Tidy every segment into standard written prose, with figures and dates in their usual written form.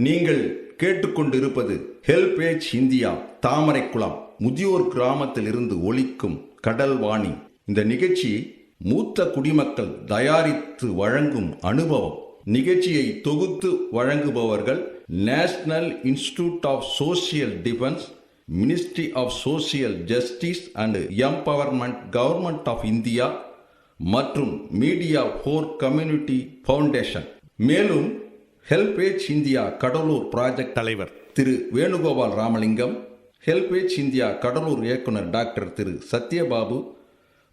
நீங்கள் கேட்டுக்கொண்டிருப்பது HelpAge India Thamaraikulam முதியோர் கிராமத்தில் இருந்து ஒலிக்கும் கடல்வாணி. இந்த நிகழ்ச்சி மூத்த குடிமக்கள் தயாரித்து வழங்கும் அனுபவம். நிகழ்ச்சியை தொகுத்து வழங்குபவர்கள் national institute of social defence, ministry of social justice and empowerment, government of India மற்றும் மீடியா ஃபார் கம்யூனிட்டி ஃபவுண்டேஷன். மேலும் ஹெல்பேஜ் இந்தியா கடலூர் ப்ராஜெக்ட் தலைவர் திரு வேணுகோபால் ராமலிங்கம், ஹெல்பேஜ் இந்தியா கடலூர் இயக்குனர் டாக்டர் திரு சத்யபாபு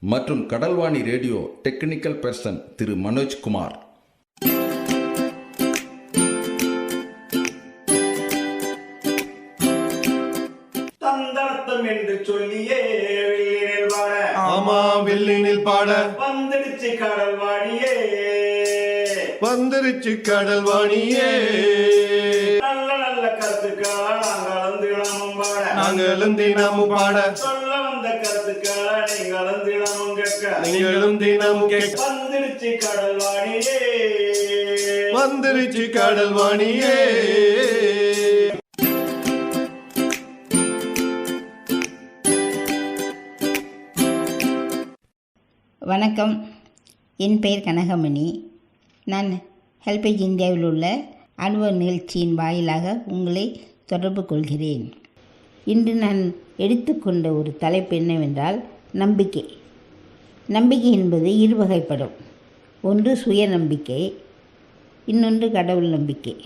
மற்றும் Kadalvani radio technical person Thiru Manojkumar. தந்தனத்தம் என்று சொல்லியே வெள்ளினில் பாட, ஆமா வெள்ளினில் பாட வந்துடுச்சு கடல்வாணியே, வந்துருச்சு கடல்வாணியே. நல்ல நல்ல கருத்துக்களா நாங்களும் தினமும் பாட, நாங்களும் தினமும் பாட, சொல்ல வந்த கருத்துக்களா நீங்களும் தினமும் கேட்க, நீங்களும் தினமும் கேட்க. வந்துடுச்சு கடல்வாணியே, வந்துருச்சு கடல்வாணியே. வணக்கம், என் பெயர் கனகமணி. நான் ஹெல்பேஜ் இந்தியாவில் உள்ள அனுபவ நிகழ்ச்சியின் வாயிலாக உங்களை தொடர்பு கொள்கிறேன். இன்று நான் எடுத்துக்கொண்ட ஒரு தலைப்பு என்னவென்றால் நம்பிக்கை. நம்பிக்கை என்பது இரு வகைப்படும். ஒன்று சுய நம்பிக்கை, இன்னொன்று கடவுள் நம்பிக்கை.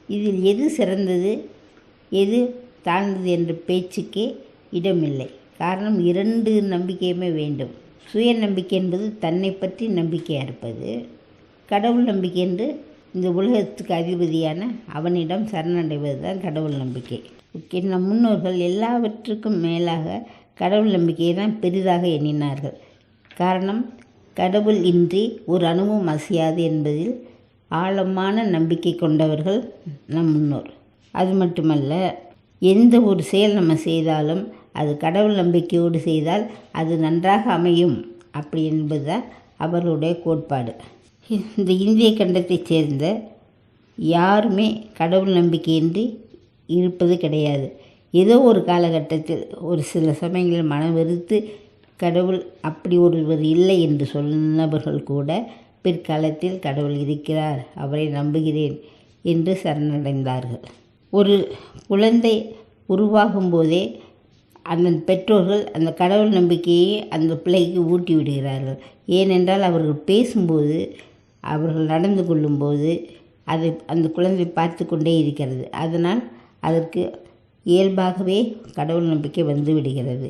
இதில் எது சிறந்தது எது தாழ்ந்தது என்ற பேச்சுக்கே இடமில்லை. காரணம், இரண்டு நம்பிக்கையுமே வேண்டும். சுய நம்பிக்கை என்பது தன்னை பற்றி நம்பிக்கையாக இருப்பது. கடவுள் நம்பிக்கை என்று இந்த உலகத்துக்கு அதிபதியான அவனிடம் சரணடைவது தான் கடவுள் நம்பிக்கை. நம் முன்னோர்கள் எல்லாவற்றுக்கும் மேலாக கடவுள் நம்பிக்கையை தான் பெரிதாக எண்ணினார்கள். காரணம், கடவுள் இன்றி ஒரு அணுவும் அசையாது என்பதில் ஆழமான நம்பிக்கை கொண்டவர்கள் நம் முன்னோர். அது மட்டுமல்ல, எந்த ஒரு செயல் நம்ம செய்தாலும் அது கடவுள் நம்பிக்கையோடு செய்தால் அது நன்றாக அமையும் அப்படி என்பதுதான் அவர்களுடைய கோட்பாடு. இந்த இந்திய கண்டத்தைச் சேர்ந்த யாருமே கடவுள் நம்பிக்கையின்றி இருப்பது கிடையாது. ஏதோ ஒரு காலகட்டத்தில் ஒரு சில சமயங்களில் மனம் வெறுத்து கடவுள் அப்படி ஒருவர் இல்லை என்று சொன்னவர்கள் கூட பிற்காலத்தில் கடவுள் இருக்கிறார், அவரை நம்புகிறேன் என்று சரணடைந்தார்கள். ஒரு குழந்தை உருவாகும் போதே அந்த பெற்றோர்கள் அந்த கடவுள் நம்பிக்கையை அந்த பிள்ளைக்கு ஊட்டி விடுகிறார்கள். ஏனென்றால் அவர்கள் பேசும்போது, அவர்கள் நடந்து கொள்ளும்போது அது அந்த குழந்தை பார்த்து கொண்டே இருக்கிறது. அதனால் அதற்கு இயல்பாகவே கடவுள் நம்பிக்கை வந்து விடுகிறது.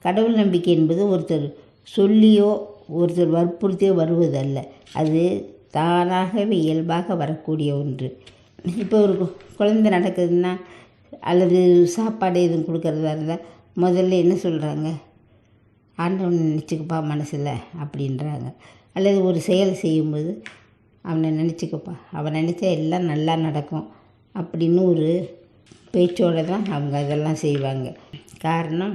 கடவுள் நம்பிக்கை என்பது ஒருத்தர் சொல்லியோ ஒருத்தர் வற்புறுத்தியோ வருவதல்ல, அது தானாகவே இயல்பாக வரக்கூடிய ஒன்று. இப்போ ஒரு குழந்தை நடக்குதுன்னா அல்லது சாப்பாடு எதுவும் கொடுக்கறதா இருந்தால் முதல்ல என்ன சொல்கிறாங்க? ஆண்டவனை நினச்சிக்கப்பா மனசில் அப்படின்றாங்க. அல்லது ஒரு செயல் செய்யும்போது அவனை நினச்சிக்கப்பா, அவன் நினச்சா எல்லாம் நல்லா நடக்கும் அப்படின்னு ஒரு பேச்சோடு தான் அவங்க அதெல்லாம் செய்வாங்க. காரணம்,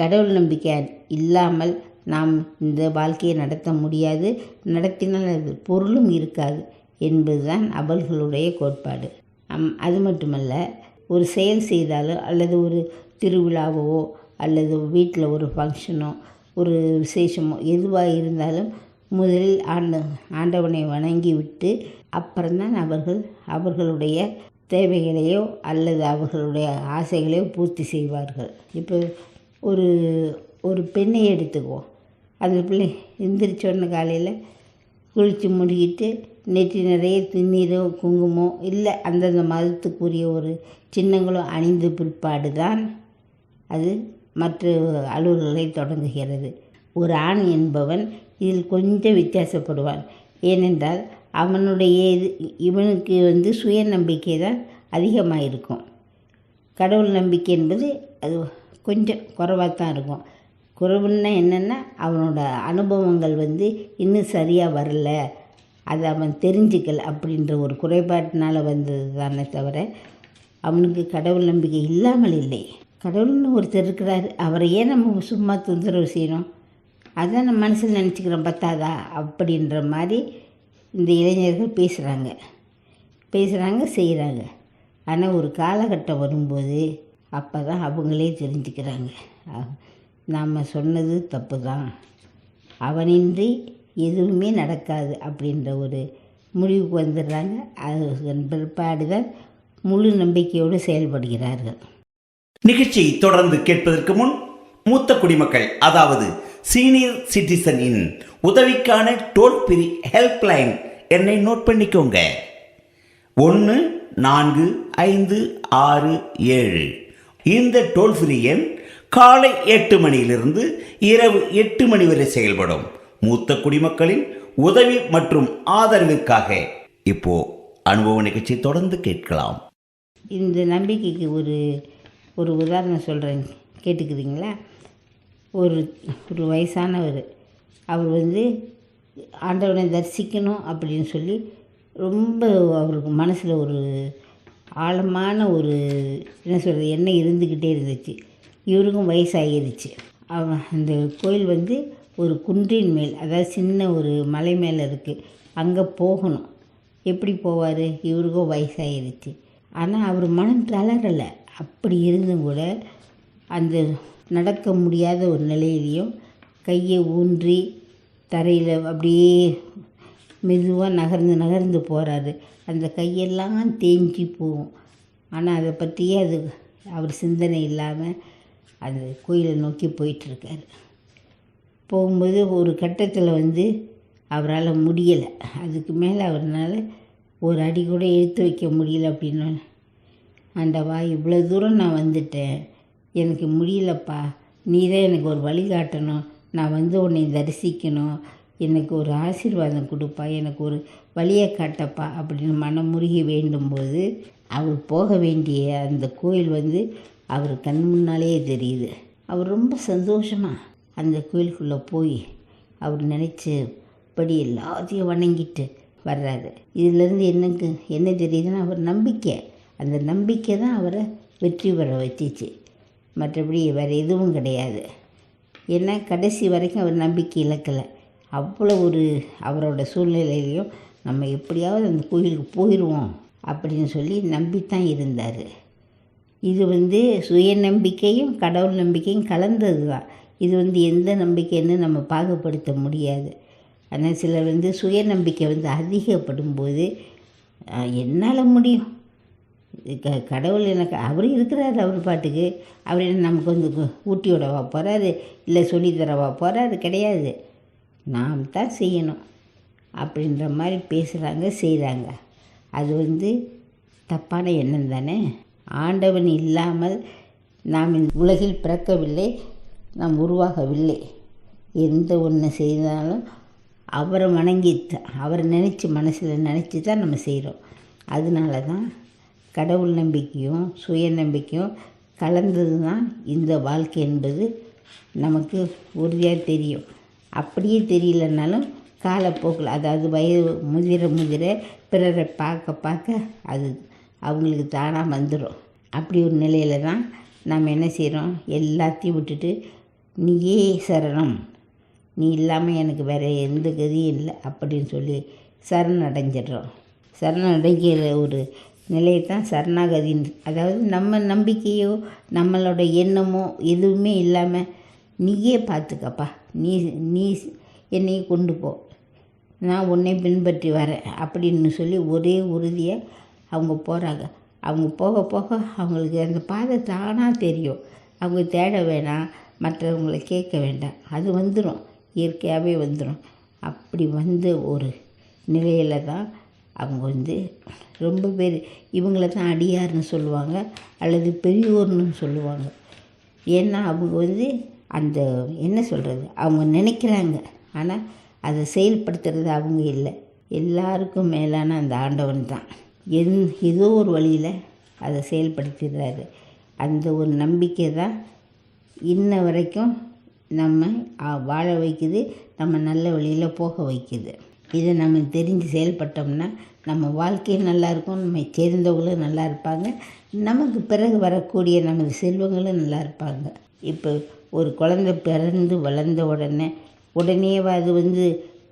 கடவுள் நம்பிக்கை இல்லாமல் நாம் இந்த வாழ்க்கையை நடத்த முடியாது, நடத்தினால் அது பொருளும் இருக்காது என்பது தான் அவர்களுடைய கோட்பாடு. அது மட்டுமல்ல, ஒரு செயல் செய்தாலோ அல்லது ஒரு திருவிழாவோ அல்லது வீட்டில் ஒரு ஃபங்க்ஷனோ ஒரு விசேஷமோ எதுவாக இருந்தாலும் முதலில் ஆண்டவனை வணங்கி விட்டு அப்புறம்தான் அவர்களுடைய தேவைகளையோ அல்லது அவர்களுடைய ஆசைகளையோ பூர்த்தி செய்வார்கள். இப்போ ஒரு பெண்ணை எடுத்துக்குவோம். அந்த பிள்ளை எந்திரிச்சோன்னு காலையில் குளித்து முடிக்கிட்டு நெற்றி நிறைய திருநீரோ குங்குமோ இல்லை அந்தந்த மதத்துக்குரிய ஒரு சின்னங்களோ அணிந்த பிற்பாடு தான் அது மற்ற அலுவல்களை தொடங்குகிறது. ஒரு ஆண் என்பவன் இதில் கொஞ்சம் வித்தியாசப்படுவான். ஏனென்றால் இவனுக்கு சுய நம்பிக்கை தான் அதிகமாக இருக்கும். கடவுள் நம்பிக்கை என்பது அது கொஞ்சம் குறைவாக தான் இருக்கும். குறைவுன்னா என்னென்னா, அவனோட அனுபவங்கள் இன்னும் சரியாக வரல, அதை அவன் தெரிஞ்சுக்கல அப்படின்ற ஒரு குறைபாட்டினால் வந்தது தானே தவிர அவனுக்கு கடவுள் நம்பிக்கை இல்லாமல் இல்லை. கடவுள்னு ஒருத்தர் இருக்கிறார், அவரை ஏன் நம்ம சும்மா தொந்தரவு செய்யணும்? அதான் நம்ம மனசில் நினச்சிக்கிறோம் பத்தாதா அப்படின்ற மாதிரி இந்த இளைஞர்கள் பேசுகிறாங்க செய்கிறாங்க. ஆனால் ஒரு காலகட்டம் வரும்போது அப்போ தான் அவங்களே தெரிஞ்சுக்கிறாங்க நாம் சொன்னது தப்பு தான், அவனின்றி எதுவுமே நடக்காது அப்படின்ற ஒரு முடிவுக்கு வந்துடுறாங்க. அதன் பிற்பாடு தான் முழு நம்பிக்கையோடு செயல்படுகிறார்கள். நிகழ்ச்சியை தொடர்ந்து கேட்பதற்கு முன் மூத்த குடிமக்கள் அதாவது சீனியர் சிட்டிசனின் உதவிக்கான டோல் ஃப்ரீ ஹெல்ப்லைன் எண்ணை நோட் பண்ணிக்கோங்க. 145667. இந்த டோல் ஃப்ரீ எண் காலை 8 மணியிலிருந்து இரவு 8 மணி வரை செயல்படும். மூத்த குடிமக்களின் உதவி மற்றும் ஆதரவிற்காக இப்போ அனுபவ நிகழ்ச்சி தொடர்ந்து கேட்கலாம். இந்த நம்பிக்கைக்கு ஒரு உதாரணம் சொல்கிறேன், கேட்டுக்கிறீங்களா? ஒரு வயசானவர், அவர் ஆண்டவனை தரிசிக்கணும் அப்படின்னு சொல்லி ரொம்ப அவருக்கு மனசில் ஒரு ஆழமான ஒரு என்ன சொல்கிறது எண்ணம் இருந்துக்கிட்டே இருந்துச்சு. இவருக்கும் வயசாகிருச்சு. அந்த கோயில் ஒரு குன்றின் மேல், அதாவது சின்ன ஒரு மலை மேலே இருக்குது. அங்கே போகணும். எப்படி போவார்? இவருக்கும் வயசாகிருச்சு. ஆனால் அவர் மனம் தளரலை. அப்படி இருந்தும் கூட அந்த நடக்க முடியாத ஒரு நிலையிலையும் கையை ஊன்றி தரையில் அப்படியே மெதுவாக நகர்ந்து போகிறாரு. அந்த கையெல்லாம் தேஞ்சி போகும். ஆனால் அதை பற்றியே அவர் சிந்தனை இல்லாமல் அந்த கோயிலை நோக்கி போயிட்டுருக்காரு. போகும்போது ஒரு கட்டத்தில் அவரால் முடியலை. அதுக்கு மேலே அவரால் ஒரு அடி கூட எடுத்து வைக்க முடியல. அப்படின்னு, ஆண்டவா, இவ்வளோ தூரம் நான் வந்துட்டேன், எனக்கு முடியலப்பா, நீ தான் எனக்கு ஒரு வழி காட்டணும், நான் உன்னை தரிசிக்கணும், எனக்கு ஒரு ஆசீர்வாதம் கொடுப்பா, எனக்கு ஒரு வழியை காட்டப்பா அப்படின்னு மனமுருகி வேண்டும்போது அவர் போக வேண்டிய அந்த கோயில் அவர் கண் முன்னாலே தெரியுது. அவர் ரொம்ப சந்தோஷமாக அந்த கோயிலுக்குள்ளே போய் அவர் நினச்சபடி எல்லாத்தையும் வணங்கிட்டு வர்றாரு. இதிலேருந்து என்ன தெரியுதுன்னா, அவர் நம்பிக்கை, அந்த நம்பிக்கை தான் அவரை வெற்றி பெற வச்சிச்சு. மற்றபடி வேறு எதுவும் கிடையாது. ஏன்னா கடைசி வரைக்கும் அவர் நம்பிக்கை இழக்கலை. அவ்வளோ அவரோட சூழ்நிலையிலையும் நம்ம எப்படியாவது அந்த கோயிலுக்கு போயிடுவோம் அப்படின்னு சொல்லி நம்பித்தான் இருந்தார். இது சுயநம்பிக்கையும் கடவுள் நம்பிக்கையும் கலந்தது தான். இது எந்த நம்பிக்கைன்னு நம்ம பாகுபடுத்த முடியாது. ஆனால் சிலர் சுயநம்பிக்கை அதிகப்படும் போது என்னால் முடியும், கடவுள் எனக்கு அவர் இருக்கிறாரு, அவர் பாட்டுக்கு, அவர் என்ன நமக்கு ஊட்டி விடவா போகிறாரு, இல்லை சொல்லித்தரவா போகிறாரு? கிடையாது, நாம் தான் செய்யணும் அப்படின்ற மாதிரி பேசுகிறாங்க, செய்கிறாங்க. அது தப்பான எண்ணம் தானே. ஆண்டவன் இல்லாமல் நாம் இந்த உலகில் பிறக்கவில்லை, நாம் உருவாகவில்லை. எந்த ஒன்று செய்தாலும் அவரை வணங்கி, அவரை மனசில் நினச்சி தான் நம்ம செய்கிறோம். அதனால தான் கடவுள் நம்பிக்கையும் சுய நம்பிக்கையும் கலந்தது தான் இந்த வாழ்க்கை என்பது நமக்கு உறுதியாக தெரியும். அப்படியே தெரியலனாலும் காலப்போக்கில், அதாவது வயது முதிர பிறரை பார்க்க அது அவங்களுக்கு தானாக வந்துடும். அப்படி ஒரு நிலையில் தான் நாம் என்ன செய்கிறோம், எல்லாத்தையும் விட்டுட்டு நீயே சரணம், நீ இல்லாமல் எனக்கு வேறு எந்த கதியும் இல்லை அப்படின்னு சொல்லி சரணடைஞ்சிடுறோம். சரணடைகிற ஒரு நிலையை தான் சரணாகதின்னு. அதாவது நம்ம நம்பிக்கையோ நம்மளோட எண்ணமோ எதுவுமே இல்லாமல் நீயே பார்த்துக்கப்பா, நீ என்னையே கொண்டு போ, நான் உன்னை பின்பற்றி வரேன் அப்படின்னு சொல்லி ஒரே உறுதியாக அவங்க போகிறாங்க. அவங்க போக போக அவங்களுக்கு அந்த பாதை தானாக தெரியும். அவங்க தேட வேணாம், மற்றவங்களை கேட்க வேண்டாம், அது வந்துடும், இயற்கையாகவே வந்துடும். அப்படி ஒரு நிலையில் தான் அவங்க ரொம்ப பேர் இவங்கள தான் அடியார்னு சொல்லுவாங்க அல்லது பெரியோர்னு சொல்லுவாங்க. ஏன்னா அவங்க அந்த என்ன சொல்கிறது, அவங்க நினைக்கிறாங்க, ஆனால் அதை செயல்படுத்துறது அவங்க இல்லை. எல்லாருக்கும் மேலான அந்த ஆண்டவன் தான் ஏதோ ஒரு வழியில் அதை செயல்படுத்திடுறாரு. அந்த ஒரு நம்பிக்கை தான் இன்ன வரைக்கும் நம்ம வாழ வைக்குது, நம்ம நல்ல வழியில் போக வைக்குது. இதை நம்ம தெரிஞ்சு செயல்பட்டோம்னா நம்ம வாழ்க்கையும் நல்லாயிருக்கும், நம்ம சேர்ந்தவங்களும் நல்லா இருப்பாங்க, நமக்கு பிறகு வரக்கூடிய நமது செல்வங்களும் நல்லா இருப்பாங்க. இப்போ ஒரு குழந்தை பிறந்து வளர்ந்த உடனே அது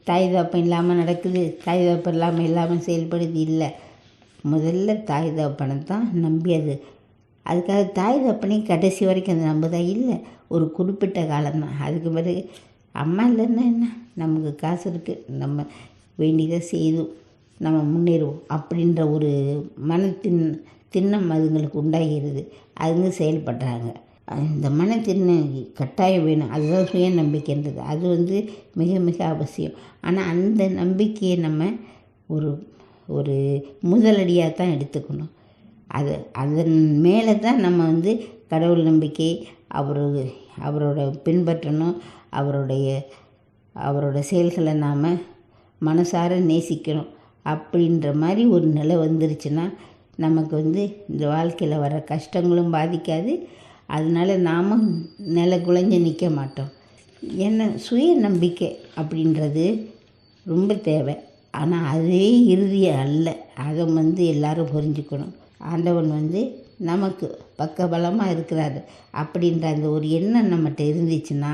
தாய் தாப்பம் இல்லாமல் நடக்குது, தாய் தாப்பம் இல்லாமல் செயல்படுது இல்லை. முதல்ல தாய் தகப்பனை தான் நம்பி அதுக்காக தாய் தகப்பனே கடைசி வரைக்கும் அது நம்புதா இல்லை, ஒரு குறிப்பிட்ட காலம்தான். அதுக்கு பிறகு அம்மா இல்லைன்னா என்ன, நமக்கு காசு இருக்குது, நம்ம வேண்டியதை செய்தும் நம்ம முன்னேறுவோம் அப்படின்ற ஒரு திண்ணம் அதுங்களுக்கு உண்டாகிறது. அதுங்க செயல்படுறாங்க. இந்த திண்ணம் கட்டாயம் வேணும். அதுதான் சுய நம்பிக்கைன்றது. அது மிக மிக அவசியம். ஆனால் அந்த நம்பிக்கையை நம்ம ஒரு முதலடியாக தான் எடுத்துக்கணும். அதன் மேலே தான் நம்ம கடவுள் நம்பிக்கை அவரோட பின்பற்றணும். அவரோட செயல்களை நாம் மனசார நேசிக்கணும். அப்படின்ற மாதிரி ஒரு நிலை வந்துருச்சுன்னா நமக்கு இந்த வாழ்க்கையில் வர கஷ்டங்களும் பாதிக்காது. அதனால் நாம் நிலை குலைஞ்சு நிற்க மாட்டோம். ஏன்னா சுய நம்பிக்கை அப்படின்றது ரொம்ப தேவை. ஆனால் அதுவே இறுதியே அல்ல. அதை எல்லாரும் புரிஞ்சுக்கணும். ஆண்டவன் நமக்கு பக்கபலமாக இருக்கிறாரு அப்படின்ற அந்த ஒரு எண்ணம் நம்மகிட்ட இருந்துச்சுன்னா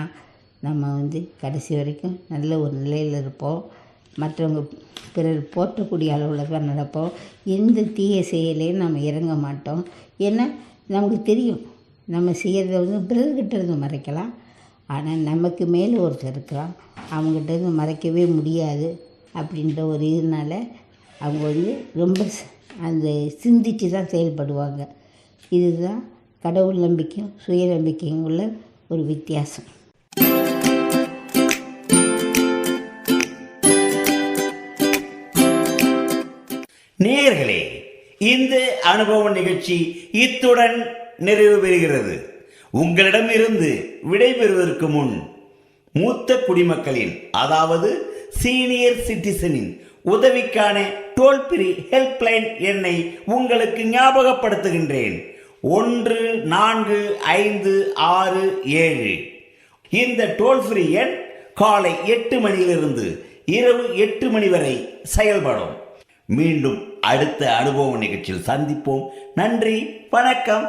நம்ம கடைசி வரைக்கும் நல்ல ஒரு நிலையில் இருப்போம். மற்றவங்க பிறர் போற்றக்கூடிய அளவில் தான் நடப்போம். எந்த தீய செயலையும் நம்ம இறங்க மாட்டோம். ஏன்னா நமக்கு தெரியும், நம்ம செய்கிறத பிறர்கிட்ட இருந்து மறைக்கலாம். ஆனால் நமக்கு மேலே ஒருத்தர் இருக்கிறான், அவங்ககிட்ட இருந்து மறைக்கவே முடியாது அப்படின்ற ஒரு இதனால் அவங்க ரொம்ப அந்த சிந்திச்சு தான் செயல்படுவாங்க. இதுதான் கடவுள் நம்பிக்கையும் சுய நம்பிக்கையும் உள்ள ஒரு வித்தியாசம். நேயர்களே, இந்த அனுபவ நிகழ்ச்சி இத்துடன் நிறைவு பெறுகிறது. உங்களிடம் இருந்து விடைபெறுவதற்கு முன் மூத்த குடிமக்களின், அதாவது சீனியர் சிட்டிசனின் உதவிக்கான டோல் ஃப்ரீ ஹெல்ப்லைன் எண்ணை உங்களுக்கு ஞாபகப்படுத்துகின்றேன். 145667. இந்த டோல் ஃப்ரீ எண் காலை 8 மணியிலிருந்து இரவு 8 மணி வரை செயல்படும். மீண்டும் அடுத்த அனுபவ நிகழ்ச்சியில் சந்திப்போம். நன்றி, வணக்கம்.